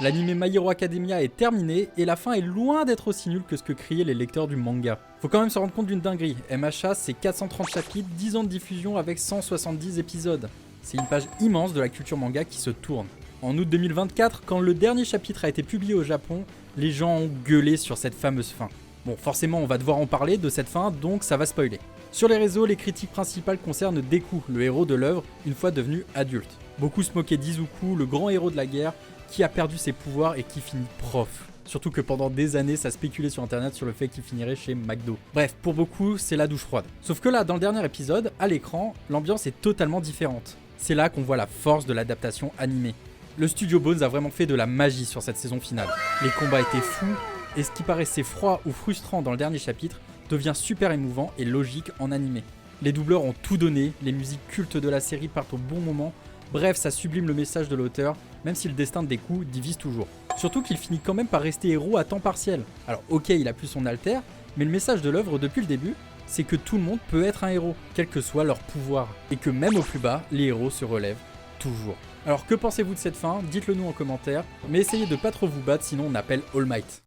L'anime My Hero Academia est terminé et la fin est loin d'être aussi nulle que ce que criaient les lecteurs du manga. Faut quand même se rendre compte d'une dinguerie, MHA c'est 430 chapitres, 10 ans de diffusion avec 170 épisodes. C'est une page immense de la culture manga qui se tourne. En août 2024, quand le dernier chapitre a été publié au Japon, les gens ont gueulé sur cette fameuse fin. Bon, forcément on va devoir en parler de cette fin, donc ça va spoiler. Sur les réseaux, les critiques principales concernent Deku, le héros de l'œuvre, une fois devenu adulte. Beaucoup se moquaient d'Izuku, le grand héros de la guerre, qui a perdu ses pouvoirs et qui finit prof. Surtout que pendant des années, ça spéculait sur internet sur le fait qu'il finirait chez McDo. Bref, pour beaucoup, c'est la douche froide. Sauf que là, dans le dernier épisode, à l'écran, l'ambiance est totalement différente. C'est là qu'on voit la force de l'adaptation animée. Le studio Bones a vraiment fait de la magie sur cette saison finale. Les combats étaient fous, et ce qui paraissait froid ou frustrant dans le dernier chapitre devient super émouvant et logique en animé. Les doubleurs ont tout donné, les musiques cultes de la série partent au bon moment, bref, ça sublime le message de l'auteur, même si le destin de Deku divise toujours. Surtout qu'il finit quand même par rester héros à temps partiel. Alors ok, il a plus son alter, mais le message de l'œuvre depuis le début, c'est que tout le monde peut être un héros, quel que soit leur pouvoir, et que même au plus bas, les héros se relèvent toujours. Alors que pensez-vous de cette fin? Dites-le nous en commentaire, mais essayez de pas trop vous battre sinon on appelle All Might.